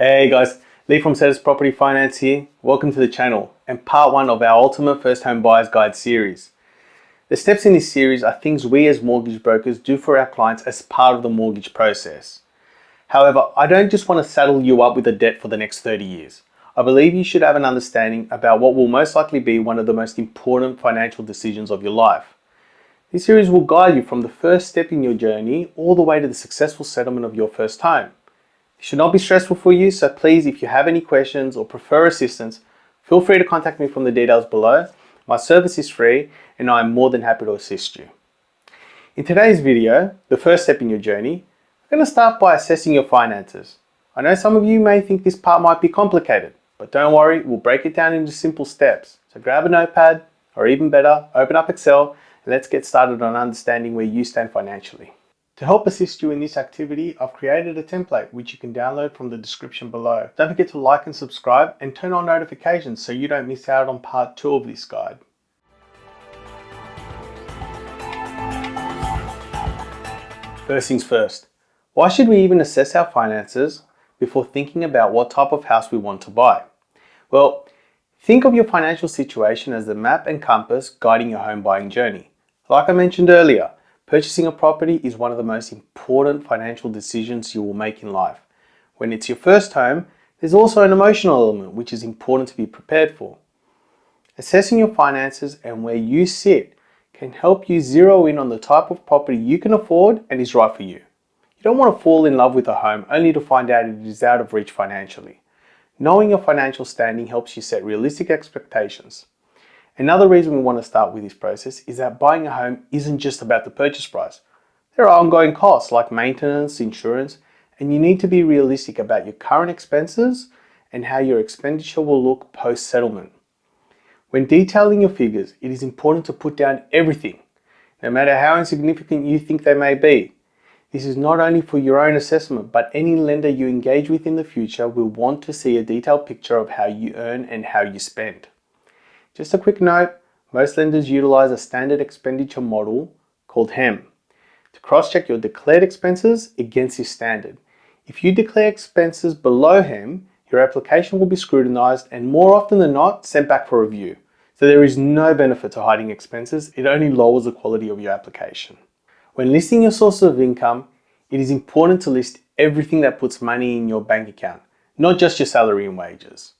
Hey guys, Lee from Setters Property Finance here. Welcome to the channel and part 1 of our Ultimate First Home Buyer's Guide series. The steps in this series are things we as mortgage brokers do for our clients as part of the mortgage process. However, I don't just want to saddle you up with a debt for the next 30 years. I believe you should have an understanding about what will most likely be one of the most important financial decisions of your life. This series will guide you from the first step in your journey all the way to the successful settlement of your first home. It should not be stressful for you, so please, if you have any questions or prefer assistance, feel free to contact me from the details below. My service is free and I am more than happy to assist you. In today's video, the first step in your journey, we're going to start by assessing your finances. I know some of you may think this part might be complicated, but don't worry, we'll break it down into simple steps. So grab a notepad, or even better, open up Excel, and let's get started on understanding where you stand financially. To help assist you in this activity, I've created a template which you can download from the description below. Don't forget to like and subscribe and turn on notifications so you don't miss out on part 2 of this guide. First things first, why should we even assess our finances before thinking about what type of house we want to buy? Well, think of your financial situation as the map and compass guiding your home buying journey. Like I mentioned earlier, purchasing a property is one of the most important financial decisions you will make in life. When it's your first home, there's also an emotional element which is important to be prepared for. Assessing your finances and where you sit can help you zero in on the type of property you can afford and is right for you. You don't want to fall in love with a home only to find out it is out of reach financially. Knowing your financial standing helps you set realistic expectations. Another reason we want to start with this process is that buying a home isn't just about the purchase price. There are ongoing costs like maintenance, insurance, and you need to be realistic about your current expenses and how your expenditure will look post-settlement. When detailing your figures, it is important to put down everything, no matter how insignificant you think they may be. This is not only for your own assessment, but any lender you engage with in the future will want to see a detailed picture of how you earn and how you spend. Just a quick note, most lenders utilize a standard expenditure model called HEM to cross-check your declared expenses against this standard. If you declare expenses below HEM, your application will be scrutinized and more often than not sent back for review. So there is no benefit to hiding expenses, it only lowers the quality of your application. When listing your sources of income, it is important to list everything that puts money in your bank account, not just your salary and wages.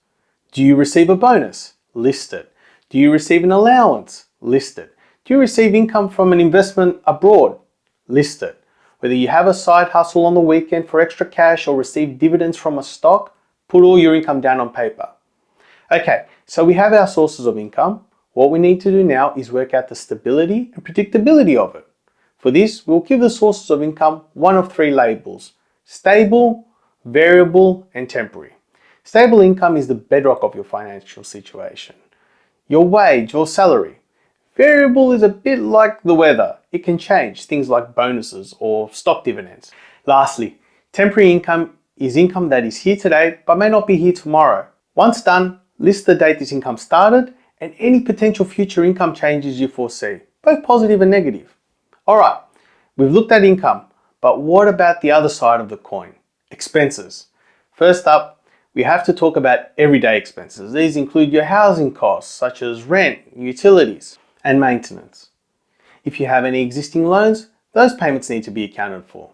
Do you receive a bonus? List it. Do you receive an allowance? List it. Do you receive income from an investment abroad? List it. Whether you have a side hustle on the weekend for extra cash or receive dividends from a stock, put all your income down on paper. Okay, so we have our sources of income. What we need to do now is work out the stability and predictability of it. For this, we'll give the sources of income one of 3 labels: stable, variable, and temporary. Stable income is the bedrock of your financial situation. Your wage or salary. Variable is a bit like the weather. It can change, things like bonuses or stock dividends. Lastly, temporary income is income that is here today but may not be here tomorrow. Once done, list the date this income started and any potential future income changes you foresee, both positive and negative. Alright, we've looked at income, but what about the other side of the coin? Expenses. First up, we have to talk about everyday expenses. These include your housing costs such as rent, utilities, and maintenance. If you have any existing loans, those payments need to be accounted for.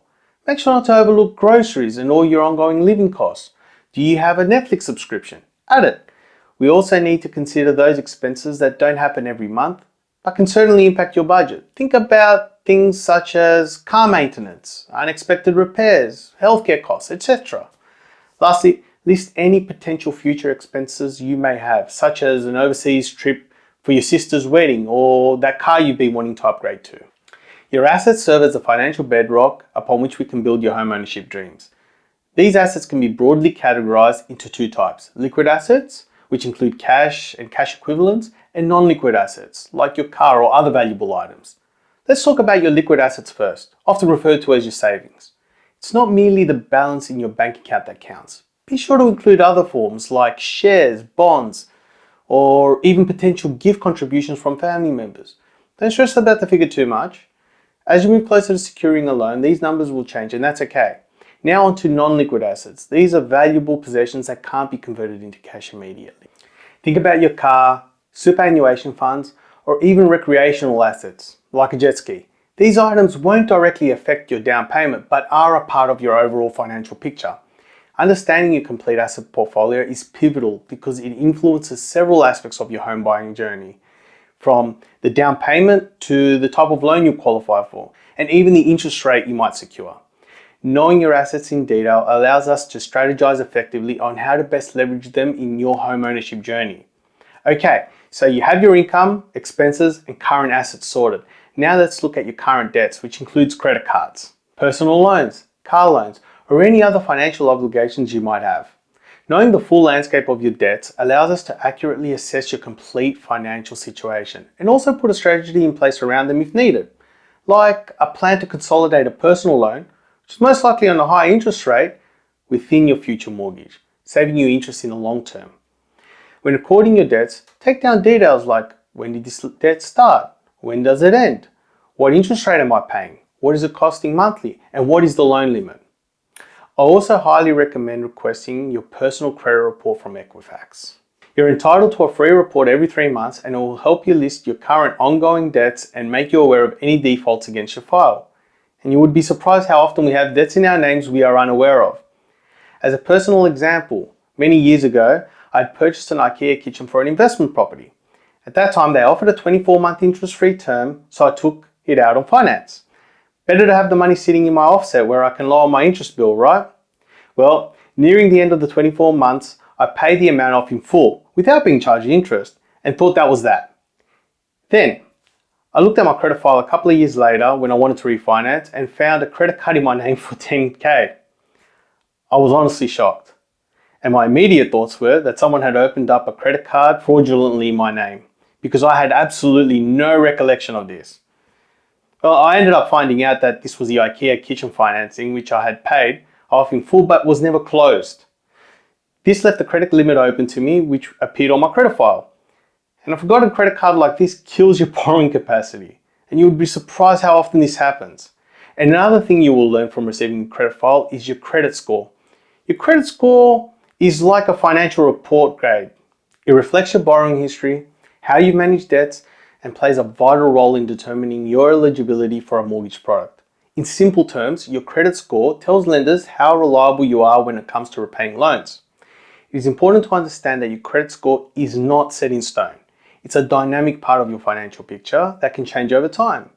Make sure not to overlook groceries and all your ongoing living costs. Do you have a Netflix subscription? Add it. We also need to consider those expenses that don't happen every month, but can certainly impact your budget. Think about things such as car maintenance, unexpected repairs, healthcare costs, etc. Lastly, list any potential future expenses you may have, such as an overseas trip for your sister's wedding or that car you've been wanting to upgrade to. Your assets serve as the financial bedrock upon which we can build your home ownership dreams. These assets can be broadly categorized into 2 types: liquid assets, which include cash and cash equivalents, and non-liquid assets, like your car or other valuable items. Let's talk about your liquid assets first, often referred to as your savings. It's not merely the balance in your bank account that counts. Be sure to include other forms like shares, bonds, or even potential gift contributions from family members. Don't stress about the figure too much. As you move closer to securing a loan, these numbers will change, and that's okay. Now on to non-liquid assets. These are valuable possessions that can't be converted into cash immediately. Think about your car, superannuation funds, or even recreational assets, like a jet ski. These items won't directly affect your down payment, but are a part of your overall financial picture. Understanding your complete asset portfolio is pivotal because it influences several aspects of your home buying journey, from the down payment to the type of loan you qualify for, and even the interest rate you might secure. Knowing your assets in detail allows us to strategize effectively on how to best leverage them in your home ownership journey. Okay, so you have your income, expenses, and current assets sorted. Now let's look at your current debts, which includes credit cards, personal loans, car loans, or any other financial obligations you might have. Knowing the full landscape of your debts allows us to accurately assess your complete financial situation and also put a strategy in place around them if needed, like a plan to consolidate a personal loan, which is most likely on a high interest rate, within your future mortgage, saving you interest in the long term. When recording your debts, take down details like when did this debt start, when does it end, what interest rate am I paying, what is it costing monthly, and what is the loan limit. I also highly recommend requesting your personal credit report from Equifax. You're entitled to a free report every 3 months and it will help you list your current ongoing debts and make you aware of any defaults against your file. And you would be surprised how often we have debts in our names we are unaware of. As a personal example, many years ago, I had purchased an IKEA kitchen for an investment property. At that time, they offered a 24-month interest-free term, so I took it out on finance. Better to have the money sitting in my offset where I can lower my interest bill, right? Well, nearing the end of the 24 months, I paid the amount off in full without being charged interest and thought that was that. Then, I looked at my credit file a couple of years later when I wanted to refinance and found a credit card in my name for $10,000. I was honestly shocked. And my immediate thoughts were that someone had opened up a credit card fraudulently in my name because I had absolutely no recollection of this. Well, I ended up finding out that this was the IKEA kitchen financing which I had paid off in full but was never closed. This left the credit limit open to me which appeared on my credit file. And a forgotten credit card like this kills your borrowing capacity. And you would be surprised how often this happens. And another thing you will learn from receiving a credit file is your credit score. Your credit score is like a financial report grade. It reflects your borrowing history, how you manage debts, and plays a vital role in determining your eligibility for a mortgage product. In simple terms, your credit score tells lenders how reliable you are when it comes to repaying loans. It is important to understand that your credit score is not set in stone. It's a dynamic part of your financial picture that can change over time.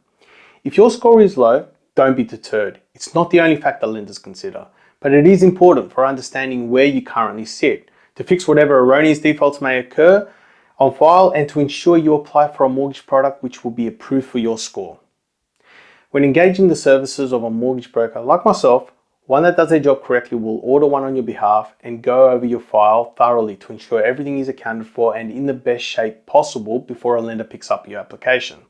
If your score is low, don't be deterred. It's not the only factor lenders consider, but it is important for understanding where you currently sit, to fix whatever erroneous defaults may occur on file, and to ensure you apply for a mortgage product which will be approved for your score. When engaging the services of a mortgage broker like myself, one that does their job correctly will order one on your behalf and go over your file thoroughly to ensure everything is accounted for and in the best shape possible before a lender picks up your application.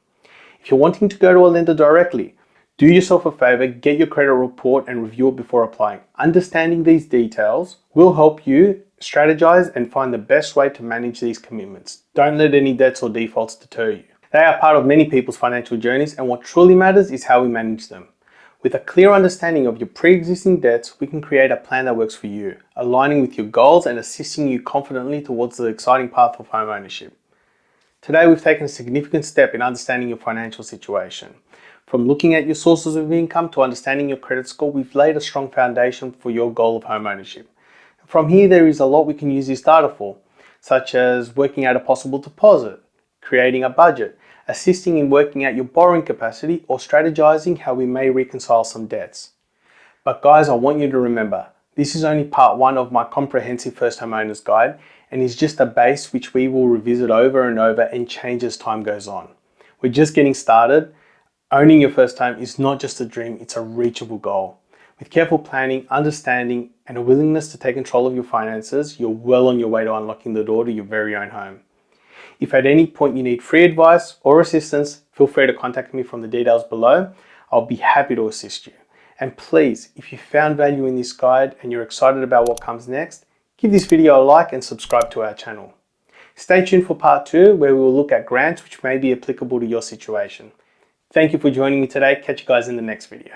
If you're wanting to go to a lender directly, do yourself a favor, get your credit report and review it before applying. Understanding these details will help you strategize and find the best way to manage these commitments. Don't let any debts or defaults deter you. They are part of many people's financial journeys, and what truly matters is how we manage them. With a clear understanding of your pre-existing debts, we can create a plan that works for you, aligning with your goals and assisting you confidently towards the exciting path of home ownership. Today, we've taken a significant step in understanding your financial situation. From looking at your sources of income to understanding your credit score, we've laid a strong foundation for your goal of home ownership. From here, there is a lot we can use this data for, such as working out a possible deposit, creating a budget, assisting in working out your borrowing capacity, or strategizing how we may reconcile some debts. But guys, I want you to remember, this is only part 1 of my comprehensive first homeowners guide and is just a base which we will revisit over and over and change as time goes on. We're just getting started. Owning your first home is not just a dream, it's a reachable goal. With careful planning, understanding, and a willingness to take control of your finances, you're well on your way to unlocking the door to your very own home. If at any point you need free advice or assistance, feel free to contact me from the details below. I'll be happy to assist you. And please, if you found value in this guide and you're excited about what comes next, give this video a like and subscribe to our channel. Stay tuned for part 2, where we will look at grants which may be applicable to your situation. Thank you for joining me today. Catch you guys in the next video.